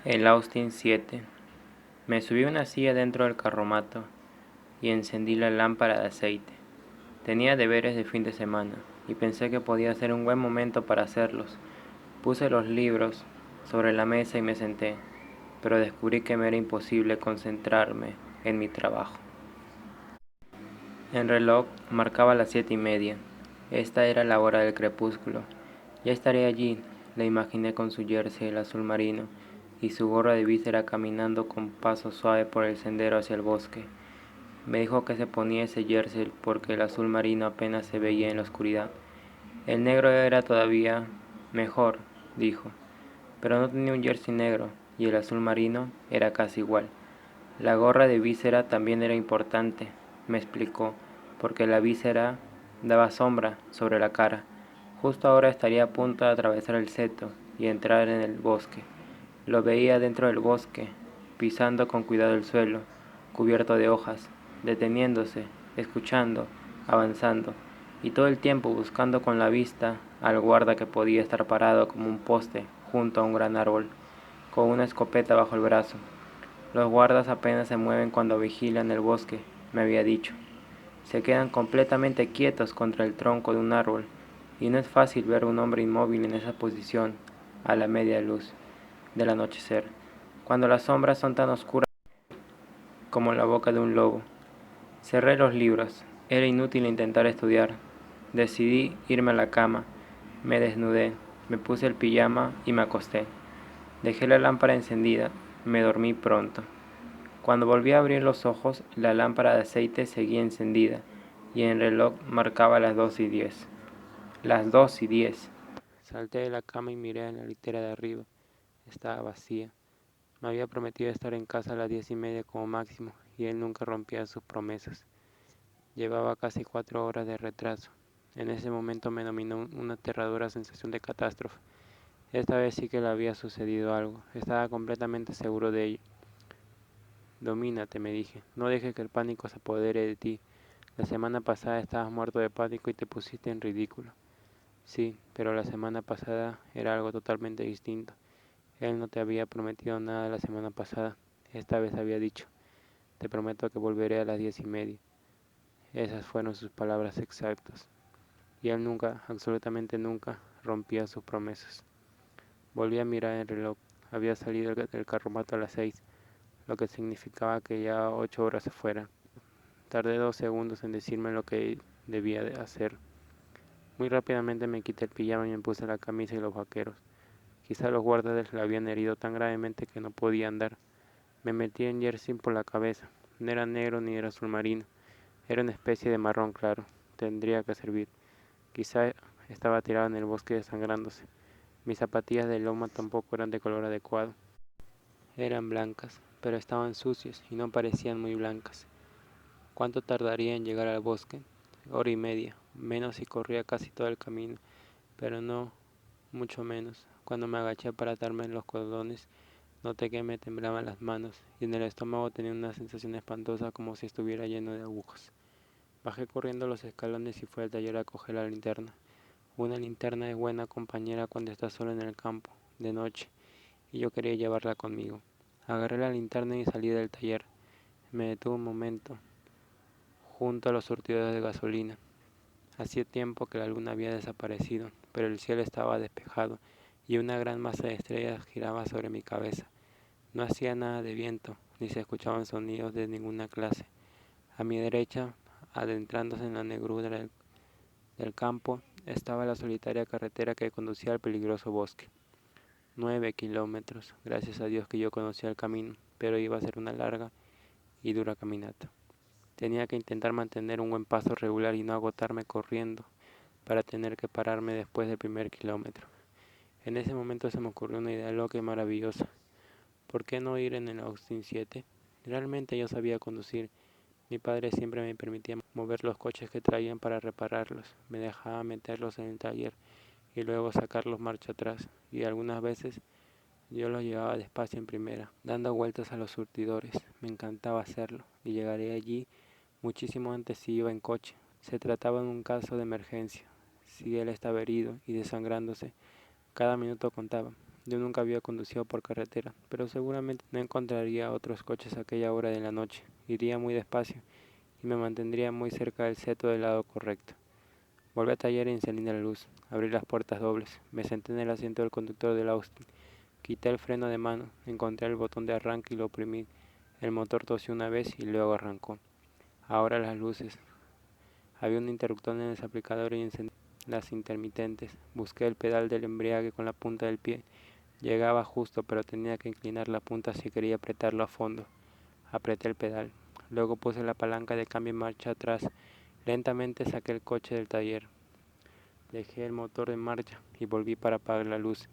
El Austin 7. Me subí a una silla dentro del carromato y encendí la lámpara de aceite. Tenía deberes de fin de semana y pensé que podía ser un buen momento para hacerlos. Puse los libros sobre la mesa y me senté, pero descubrí que me era imposible concentrarme en mi trabajo. El reloj marcaba las 7:30. Esta era la hora del crepúsculo. Ya estaría allí, la imaginé con su jersey el azul marino y su gorra de víscera caminando con paso suave por el sendero hacia el bosque. Me dijo que se ponía ese jersey porque el azul marino apenas se veía en la oscuridad. El negro era todavía mejor, dijo, pero no tenía un jersey negro y el azul marino era casi igual. La gorra de víscera también era importante, me explicó, porque la víscera daba sombra sobre la cara. Justo ahora estaría a punto de atravesar el seto y entrar en el bosque. Lo veía dentro del bosque, pisando con cuidado el suelo, cubierto de hojas, deteniéndose, escuchando, avanzando, y todo el tiempo buscando con la vista al guarda que podía estar parado como un poste junto a un gran árbol, con una escopeta bajo el brazo. Los guardas apenas se mueven cuando vigilan el bosque, me había dicho. Se quedan completamente quietos contra el tronco de un árbol, y no es fácil ver a un hombre inmóvil en esa posición a la media luz del anochecer, cuando las sombras son tan oscuras como la boca de un lobo. Cerré los libros, era inútil intentar estudiar. Decidí irme a la cama, me desnudé, me puse el pijama y me acosté. Dejé la lámpara encendida, me dormí pronto. Cuando volví a abrir los ojos, la lámpara de aceite seguía encendida y el reloj marcaba las 2:10. Las 2:10. Salté de la cama y miré en la litera de arriba. Estaba vacía. Me había prometido estar en casa a las 10:30 como máximo y él nunca rompía sus promesas. Llevaba casi 4 horas de retraso. En ese momento me dominó una aterradora sensación de catástrofe. Esta vez sí que le había sucedido algo. Estaba completamente seguro de ello. Domínate, me dije. No dejes que el pánico se apodere de ti. La semana pasada estabas muerto de pánico y te pusiste en ridículo. Sí, pero la semana pasada era algo totalmente distinto. Él no te había prometido nada la semana pasada. Esta vez había dicho, te prometo que volveré a las 10:30. Esas fueron sus palabras exactas. Y él nunca, absolutamente nunca, rompía sus promesas. Volví a mirar el reloj. Había salido del carromato a las 6, lo que significaba que ya 8 horas afuera. Tardé 2 segundos en decirme lo que debía de hacer. Muy rápidamente me quité el pijama y me puse la camisa y los vaqueros. Quizá los guardas le habían herido tan gravemente que no podía andar. Me metí en jersey por la cabeza. No era negro ni era azul marino. Era una especie de marrón claro. Tendría que servir. Quizá estaba tirado en el bosque desangrándose. Mis zapatillas de loma tampoco eran de color adecuado. Eran blancas, pero estaban sucias y no parecían muy blancas. ¿Cuánto tardaría en llegar al bosque? 1 hora y media, menos si corría casi todo el camino, pero no mucho menos. Cuando me agaché para atarme los cordones, noté que me temblaban las manos y en el estómago tenía una sensación espantosa como si estuviera lleno de agujas. Bajé corriendo los escalones y fui al taller a coger la linterna. Una linterna es buena compañera cuando estás solo en el campo, de noche, y yo quería llevarla conmigo. Agarré la linterna y salí del taller. Me detuve un momento, junto a los surtidores de gasolina. Hacía tiempo que la luna había desaparecido, pero el cielo estaba despejado y una gran masa de estrellas giraba sobre mi cabeza. No hacía nada de viento, ni se escuchaban sonidos de ninguna clase. A mi derecha, adentrándose en la negrura del campo, estaba la solitaria carretera que conducía al peligroso bosque. 9 kilómetros, gracias a Dios que yo conocía el camino, pero iba a ser una larga y dura caminata. Tenía que intentar mantener un buen paso regular y no agotarme corriendo para tener que pararme después del primer kilómetro. En ese momento se me ocurrió una idea loca y maravillosa. ¿Por qué no ir en el Austin 7? Realmente yo sabía conducir. Mi padre siempre me permitía mover los coches que traían para repararlos. Me dejaba meterlos en el taller y luego sacarlos marcha atrás. Y algunas veces yo los llevaba despacio en primera, dando vueltas a los surtidores. Me encantaba hacerlo y llegaré allí muchísimo antes si iba en coche. Se trataba de un caso de emergencia. Si él estaba herido y desangrándose, cada minuto contaba. Yo nunca había conducido por carretera, pero seguramente no encontraría otros coches a aquella hora de la noche. Iría muy despacio y me mantendría muy cerca del seto del lado correcto. Volví al taller y encendí la luz. Abrí las puertas dobles. Me senté en el asiento del conductor del Austin. Quité el freno de mano, encontré el botón de arranque y lo oprimí. El motor tosió una vez y luego arrancó. Ahora las luces. Había un interruptor en el aplicador y encendí las intermitentes. Busqué el pedal del embriague con la punta del pie. Llegaba justo, pero tenía que inclinar la punta si quería apretarlo a fondo. Apreté el pedal. Luego puse la palanca de cambio en marcha atrás. Lentamente saqué el coche del taller. Dejé el motor en marcha y volví para apagar la luz.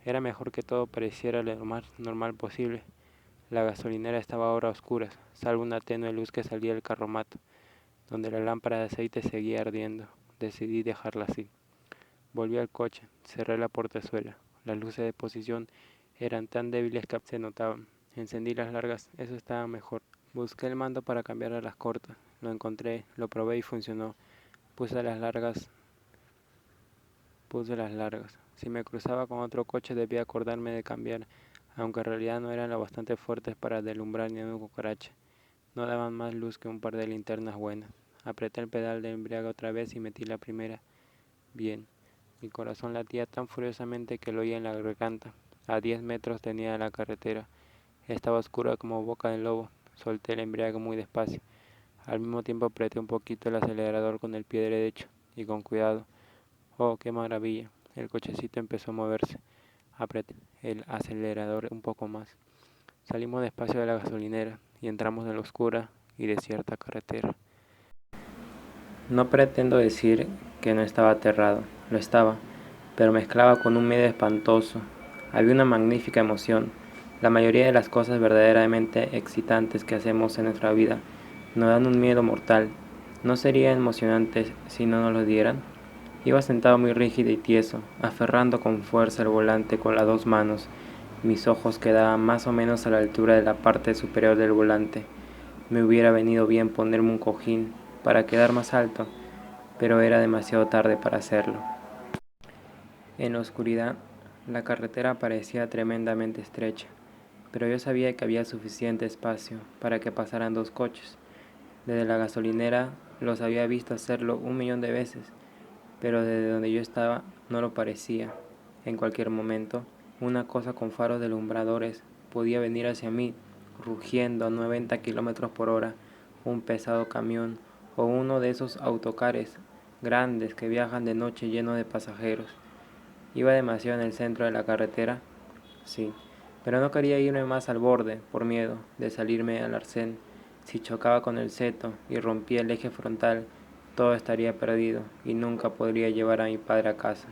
Era mejor que todo pareciera lo más normal posible. La gasolinera estaba ahora a oscuras, salvo una tenue luz que salía del carromato, donde la lámpara de aceite seguía ardiendo. Decidí dejarla así. Volví al coche, cerré la portezuela. Las luces de posición eran tan débiles que se notaban. Encendí las largas, eso estaba mejor. Busqué el mando para cambiar a las cortas. Lo encontré, lo probé y funcionó. Puse las largas. Si me cruzaba con otro coche debía acordarme de cambiar, aunque en realidad no eran lo bastante fuertes para deslumbrar ni una cucaracha. No daban más luz que un par de linternas buenas. Apreté el pedal de embriague otra vez y metí la primera. Bien. Mi corazón latía tan furiosamente que lo oía en la garganta. A 10 metros tenía la carretera. Estaba oscura como boca de lobo. Solté el embriague muy despacio. Al mismo tiempo apreté un poquito el acelerador con el pie derecho y con cuidado. Oh, qué maravilla. El cochecito empezó a moverse. Apreté el acelerador un poco más. Salimos despacio de la gasolinera y entramos en la oscura y desierta carretera. No pretendo decir que no estaba aterrado, lo estaba, pero mezclaba con un miedo espantoso. Había una magnífica emoción. La mayoría de las cosas verdaderamente excitantes que hacemos en nuestra vida nos dan un miedo mortal. ¿No serían emocionantes si no nos lo dieran? Iba sentado muy rígido y tieso, aferrando con fuerza el volante con las dos manos. Mis ojos quedaban más o menos a la altura de la parte superior del volante. Me hubiera venido bien ponerme un cojín para quedar más alto, pero era demasiado tarde para hacerlo. En la oscuridad, la carretera parecía tremendamente estrecha, pero yo sabía que había suficiente espacio para que pasaran dos coches. Desde la gasolinera los había visto hacerlo 1 millón de veces, pero desde donde yo estaba no lo parecía. En cualquier momento, una cosa con faros deslumbradores podía venir hacia mí, rugiendo a 90 kilómetros por hora, un pesado camión o uno de esos autocares grandes que viajan de noche llenos de pasajeros. Iba demasiado en el centro de la carretera, sí, pero no quería irme más al borde por miedo de salirme al arcén. Si chocaba con el seto y rompía el eje frontal, todo estaría perdido y nunca podría llevar a mi padre a casa.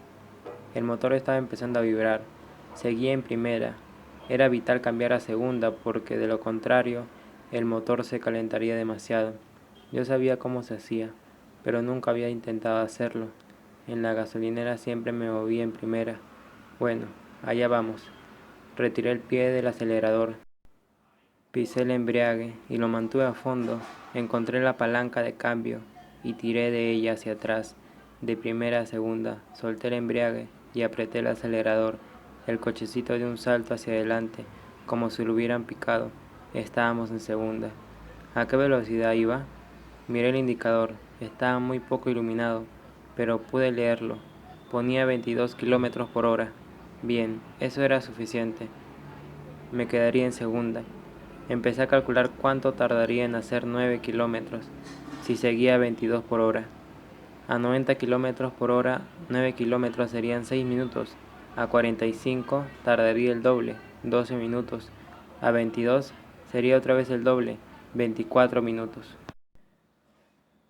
El motor estaba empezando a vibrar. Seguía en primera. Era vital cambiar a segunda porque de lo contrario el motor se calentaría demasiado. Yo sabía cómo se hacía, pero nunca había intentado hacerlo. En la gasolinera siempre me movía en primera. Bueno, allá vamos. Retiré el pie del acelerador. Pisé el embriague y lo mantuve a fondo. Encontré la palanca de cambio y tiré de ella hacia atrás, de primera a segunda. Solté el embriague y apreté el acelerador. El cochecito dio un salto hacia adelante, como si lo hubieran picado. Estábamos en segunda. ¿A qué velocidad iba? Miré el indicador. Estaba muy poco iluminado, pero pude leerlo. Ponía 22 kilómetros por hora. Bien, eso era suficiente. Me quedaría en segunda. Empecé a calcular cuánto tardaría en hacer 9 kilómetros si seguía a 22 por hora. A 90 kilómetros por hora, 9 kilómetros serían 6 minutos. A 45 tardaría el doble, 12 minutos. A 22 sería otra vez el doble, 24 minutos.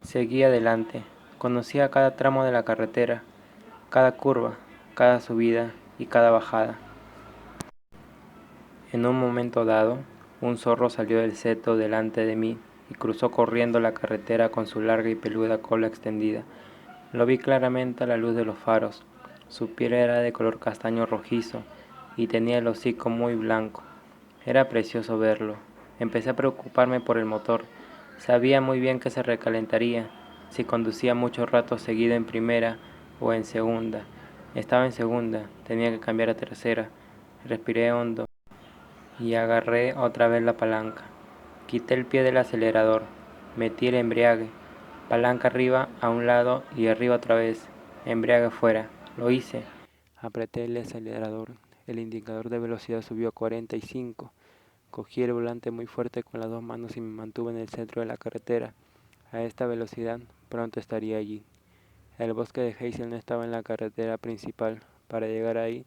Seguí adelante. Conocía cada tramo de la carretera, cada curva, cada subida y cada bajada. En un momento dado, un zorro salió del seto delante de mí y cruzó corriendo la carretera con su larga y peluda cola extendida. Lo vi claramente a la luz de los faros. Su piel era de color castaño rojizo y tenía el hocico muy blanco. Era precioso verlo. Empecé a preocuparme por el motor. Sabía muy bien que se recalentaría si conducía mucho rato seguido en primera o en segunda. Estaba en segunda, tenía que cambiar a tercera. Respiré hondo y agarré otra vez la palanca. Quité el pie del acelerador, metí el embriague, palanca arriba, a un lado y arriba otra vez, embriague fuera. Lo hice. Apreté el acelerador, el indicador de velocidad subió a 45. Cogí el volante muy fuerte con las dos manos y me mantuve en el centro de la carretera. A esta velocidad pronto estaría allí. El bosque de Hazel no estaba en la carretera principal. Para llegar ahí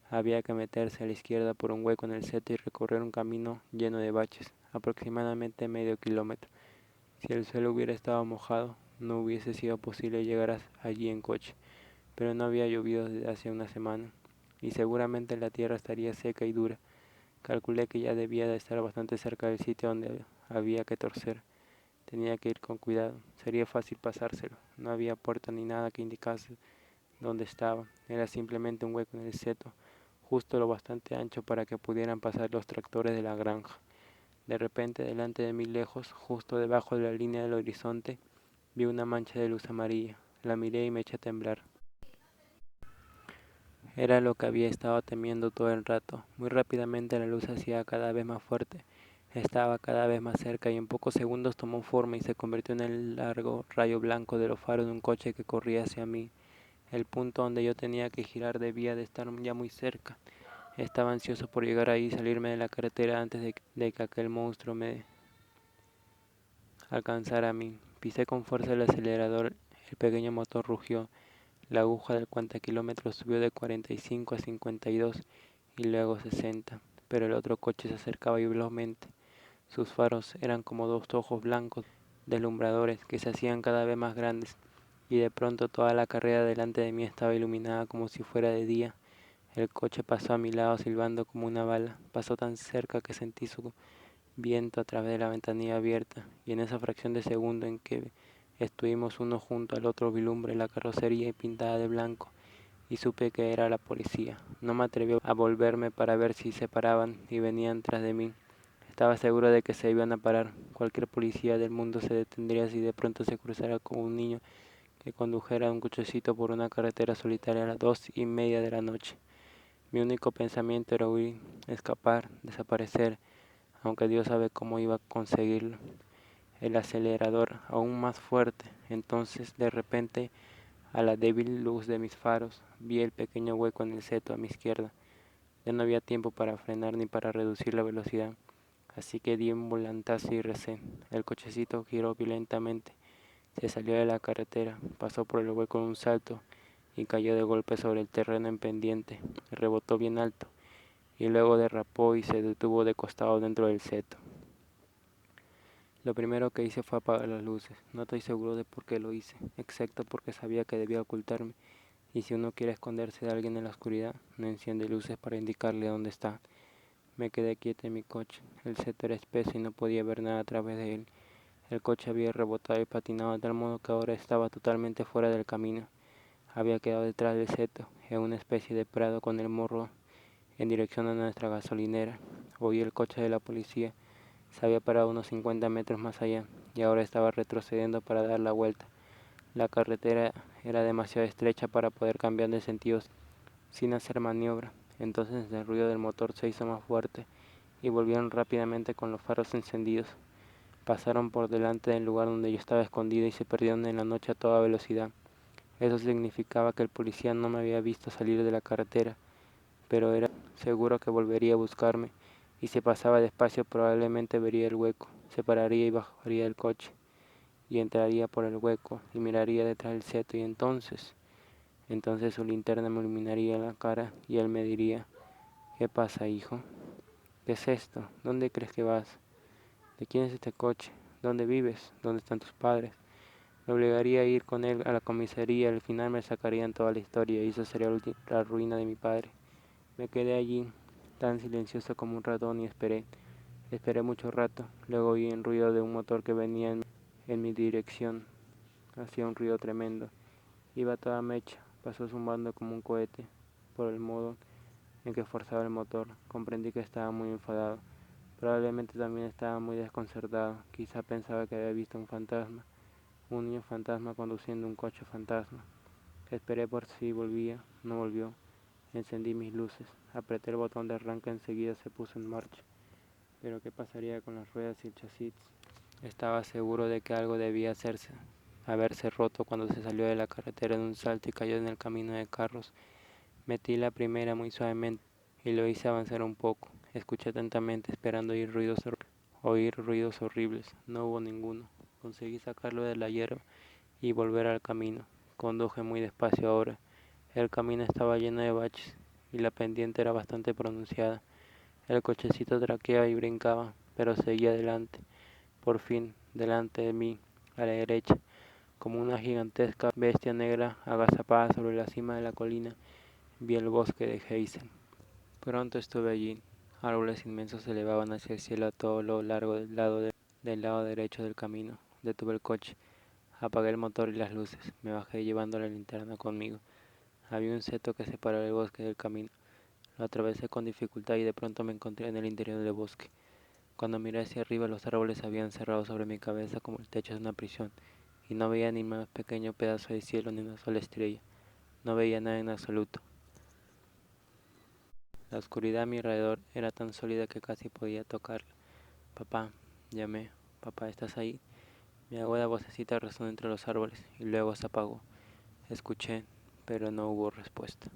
había que meterse a la izquierda por un hueco en el seto y recorrer un camino lleno de baches, aproximadamente medio kilómetro. Si el suelo hubiera estado mojado, no hubiese sido posible llegar allí en coche, pero no había llovido desde hace una semana, y seguramente la tierra estaría seca y dura. Calculé que ya debía de estar bastante cerca del sitio donde había que torcer. Tenía que ir con cuidado, sería fácil pasárselo. No había puerta ni nada que indicase dónde estaba, era simplemente un hueco en el seto, justo lo bastante ancho para que pudieran pasar los tractores de la granja. De repente, delante de mí lejos, justo debajo de la línea del horizonte, vi una mancha de luz amarilla. La miré y me eché a temblar. Era lo que había estado temiendo todo el rato. Muy rápidamente la luz se hacía cada vez más fuerte. Estaba cada vez más cerca y en pocos segundos tomó forma y se convirtió en el largo rayo blanco de los faros de un coche que corría hacia mí. El punto donde yo tenía que girar debía de estar ya muy cerca. Estaba ansioso por llegar ahí y salirme de la carretera antes de que aquel monstruo me alcanzara a mí. Pisé con fuerza el acelerador, el pequeño motor rugió, la aguja del cuentakilómetros subió de 45 a 52 y luego 60, pero el otro coche se acercaba velozmente. Sus faros eran como dos ojos blancos deslumbradores que se hacían cada vez más grandes, y de pronto toda la carrera delante de mí estaba iluminada como si fuera de día. El coche pasó a mi lado silbando como una bala, pasó tan cerca que sentí su viento a través de la ventanilla abierta, y en esa fracción de segundo en que estuvimos uno junto al otro vislumbré la carrocería pintada de blanco y supe que era la policía. No me atreví a volverme para ver si se paraban y venían tras de mí. Estaba seguro de que se iban a parar. Cualquier policía del mundo se detendría si de pronto se cruzara con un niño que condujera un cochecito por una carretera solitaria a las 2:30 de la noche. Mi único pensamiento era huir, escapar, desaparecer, aunque Dios sabe cómo iba a conseguirlo. El acelerador aún más fuerte. Entonces, de repente, a la débil luz de mis faros, vi el pequeño hueco en el seto a mi izquierda. Ya no había tiempo para frenar ni para reducir la velocidad, así que di un volantazo y recé. El cochecito giró violentamente, se salió de la carretera, pasó por el hueco en un salto y cayó de golpe sobre el terreno en pendiente. Rebotó bien alto y luego derrapó y se detuvo de costado dentro del seto. Lo primero que hice fue apagar las luces. No estoy seguro de por qué lo hice, excepto porque sabía que debía ocultarme, y si uno quiere esconderse de alguien en la oscuridad, no enciende luces para indicarle dónde está. Me quedé quieto en mi coche. El seto era espeso y no podía ver nada a través de él. El coche había rebotado y patinado de tal modo que ahora estaba totalmente fuera del camino. Había quedado detrás del seto, en una especie de prado con el morro en dirección a nuestra gasolinera. Oí el coche de la policía. Se había parado unos 50 metros más allá y ahora estaba retrocediendo para dar la vuelta. La carretera era demasiado estrecha para poder cambiar de sentido sin hacer maniobra. Entonces el ruido del motor se hizo más fuerte y volvieron rápidamente con los faros encendidos. Pasaron por delante del lugar donde yo estaba escondido y se perdieron en la noche a toda velocidad. Eso significaba que el policía no me había visto salir de la carretera, pero era seguro que volvería a buscarme, y si pasaba despacio probablemente vería el hueco, se pararía y bajaría del coche, y entraría por el hueco y miraría detrás del seto, y entonces su linterna me iluminaría la cara y él me diría: ¿qué pasa, hijo? ¿Qué es esto? ¿Dónde crees que vas? ¿De quién es este coche? ¿Dónde vives? ¿Dónde están tus padres? Me obligaría a ir con él a la comisaría, al final me sacarían toda la historia y eso sería la ruina de mi padre. Me quedé allí, tan silencioso como un ratón, y esperé. Esperé mucho rato. Luego oí el ruido de un motor que venía en mi dirección. Hacía un ruido tremendo. Iba a toda mecha. Pasó zumbando como un cohete. Por el modo en que forzaba el motor, comprendí que estaba muy enfadado. Probablemente también estaba muy desconcertado. Quizá pensaba que había visto un fantasma. Un niño fantasma conduciendo un coche fantasma. Esperé por si volvía. No volvió. Encendí mis luces, apreté el botón de arranque, enseguida se puso en marcha. Pero ¿qué pasaría con las ruedas y el chasis? Estaba seguro de que algo debía haberse roto cuando se salió de la carretera de un salto y cayó en el camino de carros. Metí la primera muy suavemente y lo hice avanzar un poco. Escuché atentamente, esperando oír ruidos horribles. No hubo ninguno. Conseguí sacarlo de la hierba y volver al camino. Conduje muy despacio ahora. El camino estaba lleno de baches y la pendiente era bastante pronunciada. El cochecito traqueaba y brincaba, pero seguía adelante. Por fin, delante de mí, a la derecha, como una gigantesca bestia negra agazapada sobre la cima de la colina, vi el bosque de Heisen. Pronto estuve allí. Árboles inmensos se elevaban hacia el cielo a todo lo largo del lado derecho del camino. Detuve el coche, apagué el motor y las luces. Me bajé llevando la linterna conmigo. Había un seto que separaba el bosque del camino. Lo atravesé con dificultad y de pronto me encontré en el interior del bosque. Cuando miré hacia arriba, los árboles se habían cerrado sobre mi cabeza como el techo de una prisión, y no veía ni más pequeño pedazo de cielo ni una sola estrella. No veía nada en absoluto. La oscuridad a mi alrededor era tan sólida que casi podía tocarla. Papá, llamé. Papá, ¿estás ahí? Mi aguda vocecita resonó entre los árboles y luego se apagó. Escuché, pero no hubo respuesta.